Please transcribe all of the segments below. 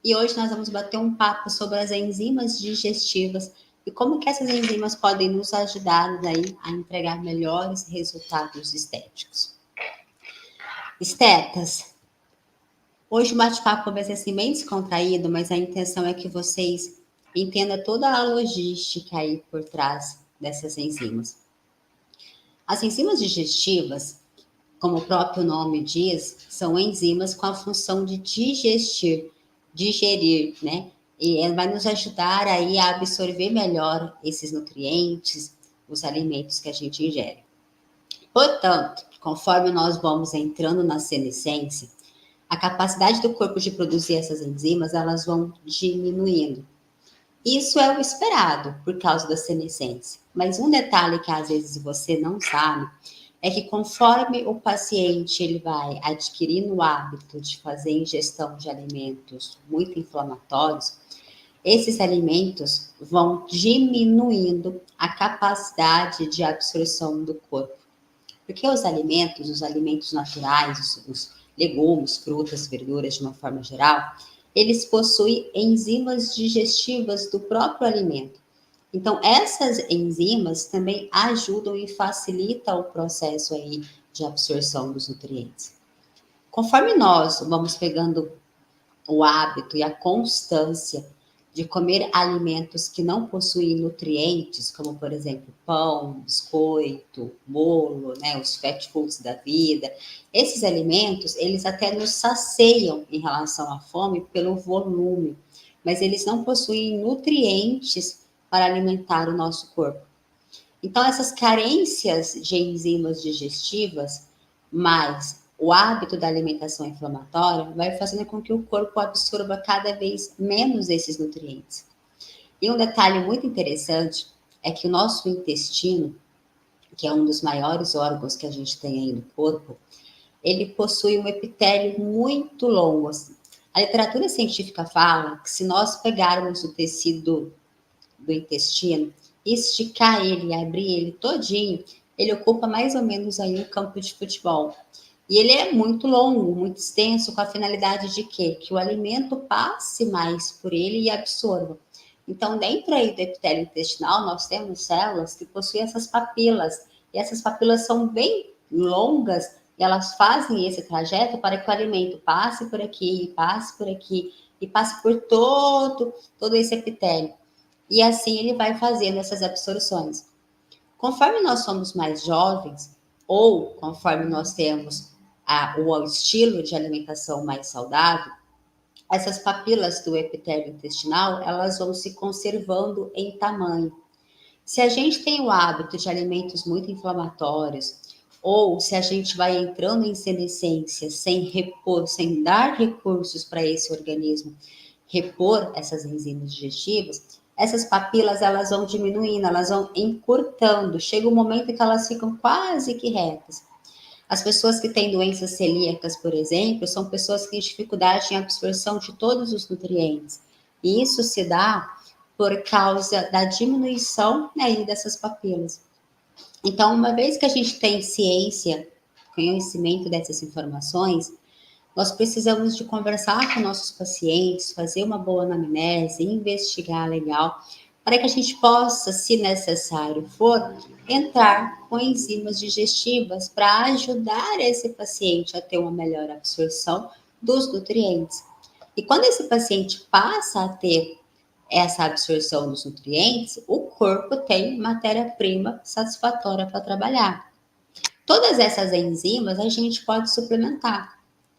E hoje nós vamos bater um papo sobre as enzimas digestivas e como que essas enzimas podem nos ajudar aí a entregar melhores resultados estéticos. Estetas, hoje o bate-papo vai ser assim bem descontraído, mas a intenção é que vocês entendam toda a logística aí por trás dessas enzimas. As enzimas digestivas, como o próprio nome diz, são enzimas com a função de digerir, né? E ela vai nos ajudar aí a absorver melhor esses nutrientes, os alimentos que a gente ingere. Portanto, conforme nós vamos entrando na senescência, a capacidade do corpo de produzir essas enzimas, elas vão diminuindo. Isso é o esperado por causa da senescência. Mas um detalhe que às vezes você não sabe é que conforme o paciente ele vai adquirindo o hábito de fazer ingestão de alimentos muito inflamatórios, esses alimentos vão diminuindo a capacidade de absorção do corpo. Porque os alimentos naturais, os legumes, frutas, verduras de uma forma geral, eles possuem enzimas digestivas do próprio alimento. Então, essas enzimas também ajudam e facilitam o processo aí de absorção dos nutrientes. Conforme nós vamos pegando o hábito e a constância de comer alimentos que não possuem nutrientes, como por exemplo pão, biscoito, bolo, né, os fast foods da vida, esses alimentos eles até nos saciam em relação à fome pelo volume, mas eles não possuem nutrientes para alimentar o nosso corpo. Então essas carências de enzimas digestivas, mais o hábito da alimentação inflamatória vai fazendo com que o corpo absorva cada vez menos esses nutrientes. E um detalhe muito interessante é que o nosso intestino, que é um dos maiores órgãos que a gente tem aí no corpo, ele possui um epitélio muito longo. A literatura científica fala que se nós pegarmos o tecido do intestino e esticar ele, abrir ele todinho, ele ocupa mais ou menos aí um campo de futebol. E ele é muito longo, muito extenso, com a finalidade de quê? Que o alimento passe mais por ele e absorva. Então, dentro aí do epitélio intestinal, nós temos células que possuem essas papilas. E essas papilas são bem longas e elas fazem esse trajeto para que o alimento passe por aqui, passe por aqui e passe por todo esse epitélio. E assim ele vai fazendo essas absorções. Conforme nós somos mais jovens, ou conforme nós temos o estilo de alimentação mais saudável, essas papilas do epitélio intestinal, elas vão se conservando em tamanho. Se a gente tem o hábito de alimentos muito inflamatórios, ou se a gente vai entrando em senescência sem repor, sem dar recursos para esse organismo repor essas enzimas digestivas, essas papilas elas vão diminuindo, elas vão encurtando. Chega um momento que elas ficam quase que retas. As pessoas que têm doenças celíacas, por exemplo, são pessoas que têm dificuldade em absorção de todos os nutrientes. E isso se dá por causa da diminuição aí dessas papilas. Então, uma vez que a gente tem ciência, conhecimento dessas informações, nós precisamos de conversar com nossos pacientes, fazer uma boa anamnese, investigar legal, para que a gente possa, se necessário for, entrar com enzimas digestivas para ajudar esse paciente a ter uma melhor absorção dos nutrientes. E quando esse paciente passa a ter essa absorção dos nutrientes, o corpo tem matéria-prima satisfatória para trabalhar. Todas essas enzimas a gente pode suplementar.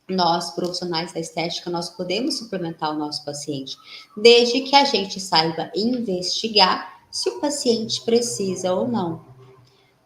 Nós, profissionais da estética, nós podemos suplementar o nosso paciente, desde que a gente saiba investigar se o paciente precisa ou não.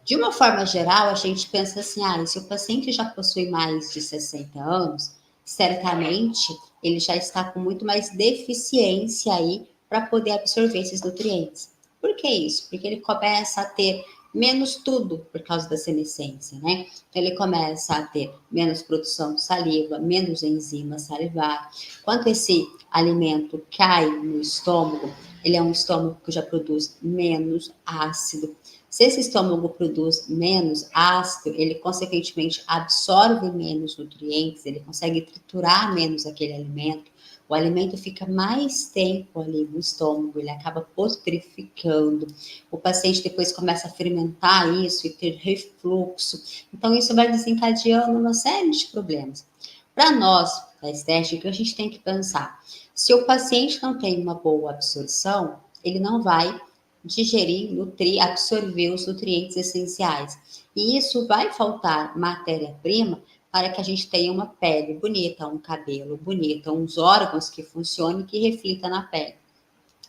De uma forma geral, a gente pensa assim, se o paciente já possui mais de 60 anos, certamente ele já está com muito mais deficiência aí para poder absorver esses nutrientes. Por que isso? Porque ele começa a ter menos tudo por causa da senescência, né? Então, ele começa a ter menos produção de saliva, menos enzimas salivar. Quando esse alimento cai no estômago, ele é um estômago que já produz menos ácido. Se esse estômago produz menos ácido, ele consequentemente absorve menos nutrientes, ele consegue triturar menos aquele alimento, o alimento fica mais tempo ali no estômago, ele acaba putrificando. O paciente depois começa a fermentar isso e ter refluxo. Então, isso vai desencadeando uma série de problemas. Para nós, da estética, a gente tem que pensar: se o paciente não tem uma boa absorção, ele não vai digerir, nutrir, absorver os nutrientes essenciais. E isso vai faltar matéria-prima para que a gente tenha uma pele bonita, um cabelo bonito, uns órgãos que funcionem, que reflitam na pele.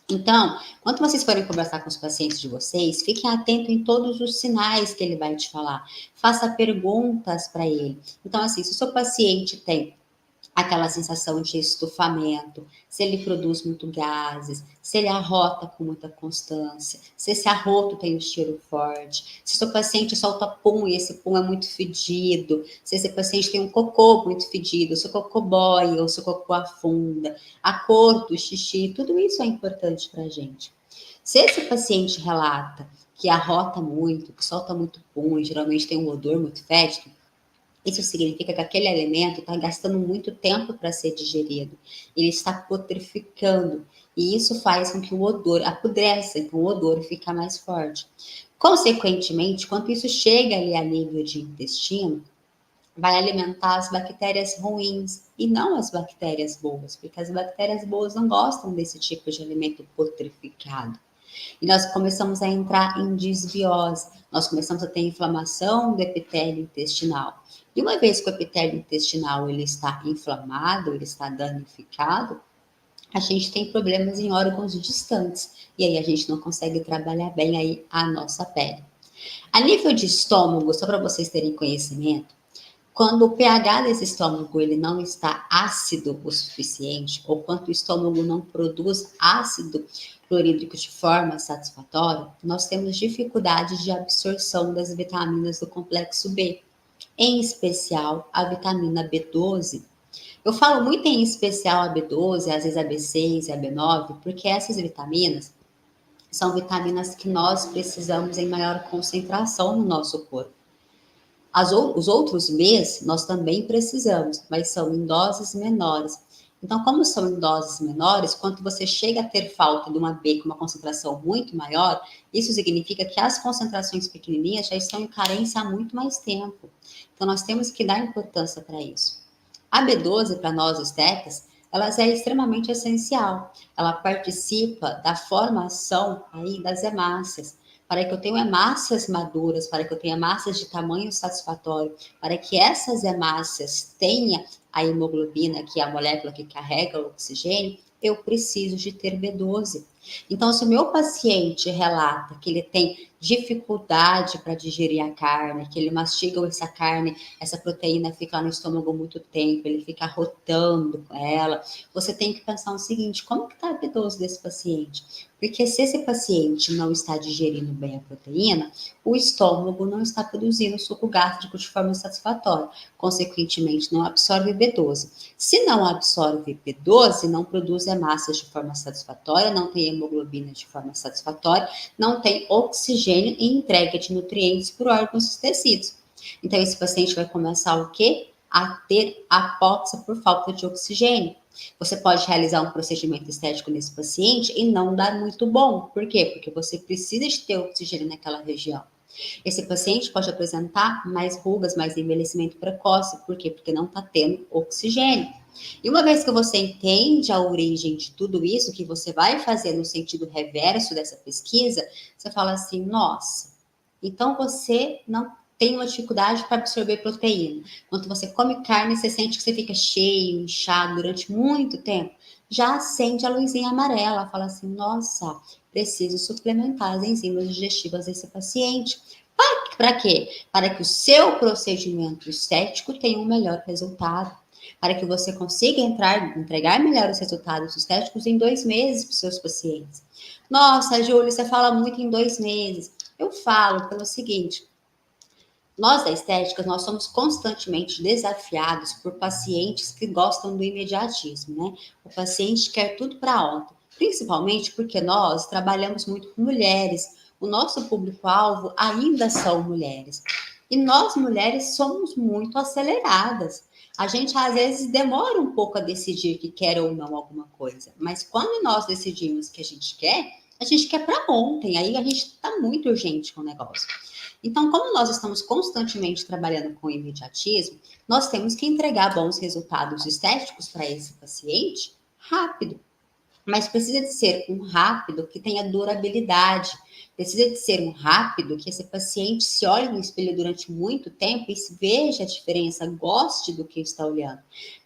Então, quando vocês forem conversar com os pacientes de vocês, fiquem atentos em todos os sinais que ele vai te falar. Faça perguntas para ele. Então, assim, se o seu paciente tem aquela sensação de estufamento, se ele produz muito gases, se ele arrota com muita constância, se esse arroto tem um cheiro forte, se o seu paciente solta pum e esse pum é muito fedido, se esse paciente tem um cocô muito fedido, se o cocô boia ou se o cocô afunda, a cor do xixi, tudo isso é importante para a gente. Se esse paciente relata que arrota muito, que solta muito pum, e geralmente tem um odor muito fétido, isso significa que aquele alimento está gastando muito tempo para ser digerido. Ele está putrificando. E isso faz com que o odor apodreça, então o odor fica mais forte. Consequentemente, quando isso chega ali a nível de intestino, vai alimentar as bactérias ruins e não as bactérias boas, porque as bactérias boas não gostam desse tipo de alimento putrificado. E nós começamos a entrar em desbiose, nós começamos a ter inflamação do epitélio intestinal. E uma vez que o epitélio intestinal ele está inflamado, ele está danificado, a gente tem problemas em órgãos distantes. E aí a gente não consegue trabalhar bem aí a nossa pele. A nível de estômago, só para vocês terem conhecimento, quando o pH desse estômago ele não está ácido o suficiente, ou quando o estômago não produz ácido clorídrico de forma satisfatória, nós temos dificuldade de absorção das vitaminas do complexo B, em especial a vitamina B12. Eu falo muito em especial a B12, às vezes a B6 e a B9, porque essas vitaminas são vitaminas que nós precisamos em maior concentração no nosso corpo. Os outros Bs nós também precisamos, mas são em doses menores. Então, como são em doses menores, quando você chega a ter falta de uma B com uma concentração muito maior, isso significa que as concentrações pequenininhas já estão em carência há muito mais tempo. Então, nós temos que dar importância para isso. A B12, para nós estéticas, ela é extremamente essencial. Ela participa da formação aí das hemácias, para que eu tenha hemácias maduras, para que eu tenha hemácias de tamanho satisfatório, para que essas hemácias tenham a hemoglobina, que é a molécula que carrega o oxigênio, eu preciso de ter B12. Então, se o meu paciente relata que ele tem dificuldade para digerir a carne, que ele mastiga essa carne, essa proteína fica lá no estômago muito tempo, ele fica rotando com ela, você tem que pensar o seguinte: como que está a B12 desse paciente? Porque se esse paciente não está digerindo bem a proteína, o estômago não está produzindo suco gástrico de forma satisfatória. Consequentemente, não absorve B12. Se não absorve B12, não produz hemácias de forma satisfatória, não tem hemoglobina de forma satisfatória, não tem oxigênio e entrega de nutrientes para órgãos e tecidos. Então, esse paciente vai começar o quê? A ter apóxia por falta de oxigênio. Você pode realizar um procedimento estético nesse paciente e não dar muito bom. Por quê? Porque você precisa de ter oxigênio naquela região. Esse paciente pode apresentar mais rugas, mais envelhecimento precoce. Por quê? Porque não está tendo oxigênio. E uma vez que você entende a origem de tudo isso, que você vai fazer no sentido reverso dessa pesquisa, você fala assim: nossa, então você não tem uma dificuldade para absorver proteína. Quando você come carne, você sente que você fica cheio, inchado durante muito tempo. Já acende a luzinha amarela, fala assim: nossa, preciso suplementar as enzimas digestivas desse paciente. Para quê? Para que o seu procedimento estético tenha um melhor resultado. Para que você consiga entregar melhores resultados estéticos em 2 meses para os seus pacientes. Nossa, Júlia, você fala muito em 2 meses. Eu falo pelo seguinte: nós da estética, nós somos constantemente desafiados por pacientes que gostam do imediatismo, né? O paciente quer tudo para ontem, principalmente porque nós trabalhamos muito com mulheres. O nosso público-alvo ainda são mulheres. E nós, mulheres, somos muito aceleradas. A gente, às vezes, demora um pouco a decidir que quer ou não alguma coisa. Mas quando nós decidimos que a gente quer para ontem. Aí a gente está muito urgente com o negócio. Então, como nós estamos constantemente trabalhando com imediatismo, nós temos que entregar bons resultados estéticos para esse paciente rápido. Mas precisa de ser um rápido que tenha durabilidade. Precisa de ser um rápido que esse paciente se olhe no espelho durante muito tempo e veja a diferença, goste do que está olhando.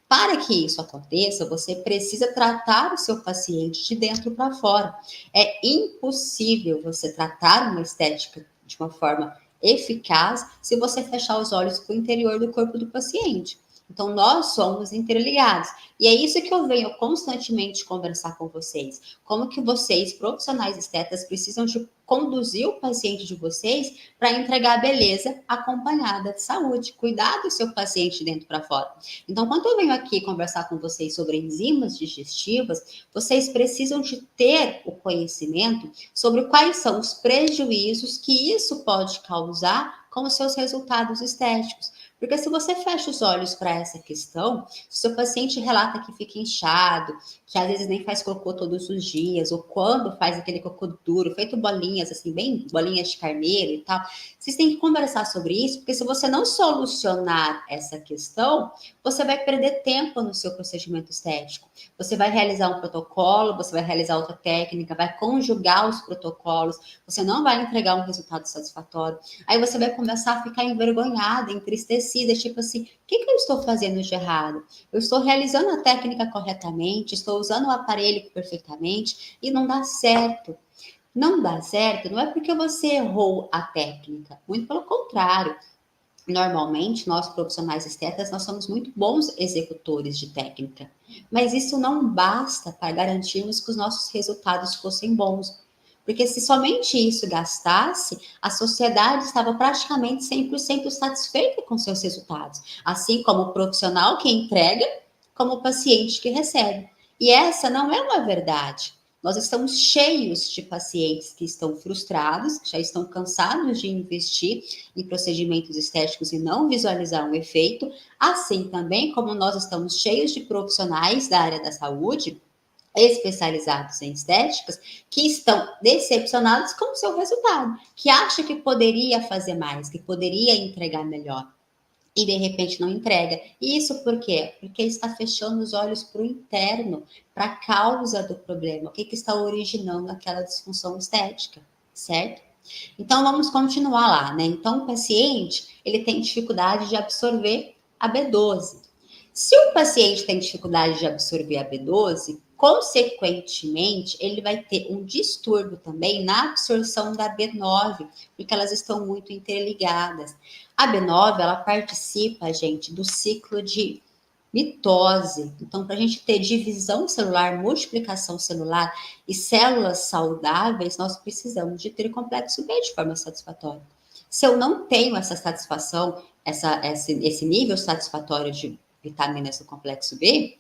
Para que isso aconteça, você precisa tratar o seu paciente de dentro para fora. É impossível você tratar uma estética de uma forma eficaz se você fechar os olhos para o interior do corpo do paciente. Então, nós somos interligados. E é isso que eu venho constantemente conversar com vocês. Como que vocês, profissionais estetas, precisam de conduzir o paciente de vocês para entregar beleza acompanhada de saúde. Cuidar do seu paciente dentro para fora. Então, quando eu venho aqui conversar com vocês sobre enzimas digestivas, vocês precisam de ter o conhecimento sobre quais são os prejuízos que isso pode causar com os seus resultados estéticos. Porque se você fecha os olhos para essa questão, se o seu paciente relata que fica inchado, que às vezes nem faz cocô todos os dias, ou quando faz aquele cocô duro, feito bolinhas, assim, bem bolinhas de carneiro e tal, vocês têm que conversar sobre isso, porque se você não solucionar essa questão, você vai perder tempo no seu procedimento estético. Você vai realizar um protocolo, você vai realizar outra técnica, vai conjugar os protocolos, você não vai entregar um resultado satisfatório. Aí você vai começar a ficar envergonhada, entristecida, tipo assim, o que eu estou fazendo de errado? Eu estou realizando a técnica corretamente, estou usando o aparelho perfeitamente e não dá certo. Não dá certo não é porque você errou a técnica, muito pelo contrário. Normalmente, nós profissionais estetas, nós somos muito bons executores de técnica, mas isso não basta para garantirmos que os nossos resultados fossem bons. Porque se somente isso gastasse, a sociedade estava praticamente 100% satisfeita com seus resultados, assim como o profissional que entrega, como o paciente que recebe. E essa não é uma verdade. Nós estamos cheios de pacientes que estão frustrados, que já estão cansados de investir em procedimentos estéticos e não visualizar um efeito, assim também como nós estamos cheios de profissionais da área da saúde especializados em estéticas que estão decepcionados com o seu resultado, que acha que poderia fazer mais, que poderia entregar melhor e de repente não entrega. E isso por quê? Porque ele está fechando os olhos para o interno, para a causa do problema, o que está originando aquela disfunção estética, certo? Então vamos continuar lá, né? Então o paciente, ele tem dificuldade de absorver a B12. Se o paciente tem dificuldade de absorver a B12, consequentemente, ele vai ter um distúrbio também na absorção da B9, porque elas estão muito interligadas. A B9, ela participa, gente, do ciclo de mitose. Então, para a gente ter divisão celular, multiplicação celular e células saudáveis, nós precisamos de ter complexo B de forma satisfatória. Se eu não tenho essa satisfação, esse nível satisfatório de vitaminas do complexo B,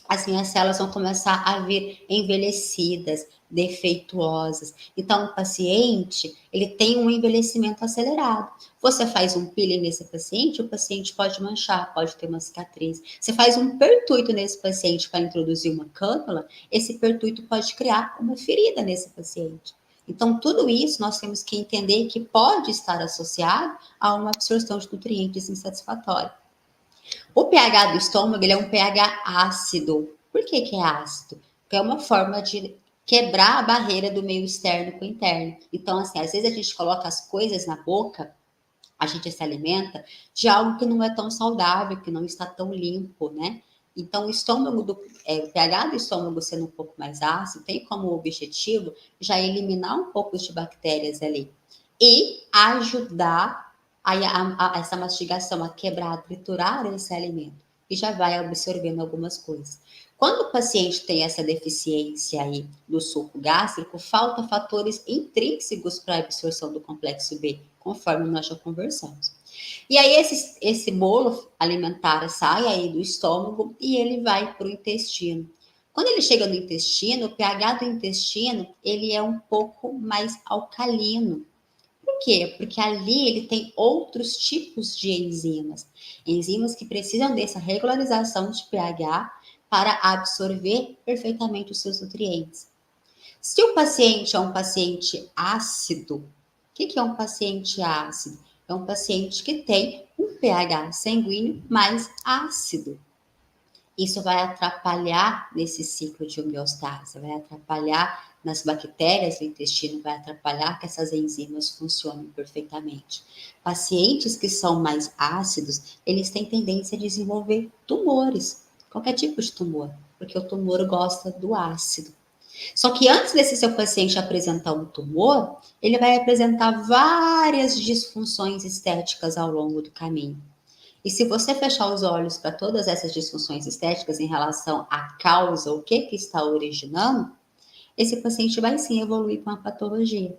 as minhas células vão começar a vir envelhecidas, defeituosas. Então, o paciente, ele tem um envelhecimento acelerado. Você faz um peeling nesse paciente, o paciente pode manchar, pode ter uma cicatriz. Você faz um pertuito nesse paciente para introduzir uma cânula, esse pertuito pode criar uma ferida nesse paciente. Então, tudo isso nós temos que entender que pode estar associado a uma absorção de nutrientes insatisfatória. O pH do estômago, ele é um pH ácido. Por que é ácido? Porque é uma forma de quebrar a barreira do meio externo com o interno. Então, assim, às vezes a gente coloca as coisas na boca, a gente se alimenta de algo que não é tão saudável, que não está tão limpo, né? Então, o pH do estômago sendo um pouco mais ácido, tem como objetivo já eliminar um pouco de bactérias ali e ajudar essa mastigação a quebrar, a triturar esse alimento e já vai absorvendo algumas coisas. Quando o paciente tem essa deficiência aí do suco gástrico, falta fatores intrínsecos para a absorção do complexo B, conforme nós já conversamos. E aí esse bolo alimentar sai aí do estômago e ele vai para o intestino. Quando ele chega no intestino, o pH do intestino ele é um pouco mais alcalino. Por Por quê? Porque ali ele tem outros tipos de enzimas. Enzimas que precisam dessa regularização de pH para absorver perfeitamente os seus nutrientes. Se o paciente é um paciente ácido, o que é um paciente ácido? É um paciente que tem um pH sanguíneo mais ácido. Isso vai atrapalhar nesse ciclo de homeostase, vai atrapalhar nas bactérias do intestino, vai atrapalhar que essas enzimas funcionem perfeitamente. Pacientes que são mais ácidos, eles têm tendência a desenvolver tumores, qualquer tipo de tumor, porque o tumor gosta do ácido. Só que antes desse seu paciente apresentar um tumor, ele vai apresentar várias disfunções estéticas ao longo do caminho. E se você fechar os olhos para todas essas disfunções estéticas em relação à causa, o que está originando, esse paciente vai sim evoluir com a patologia.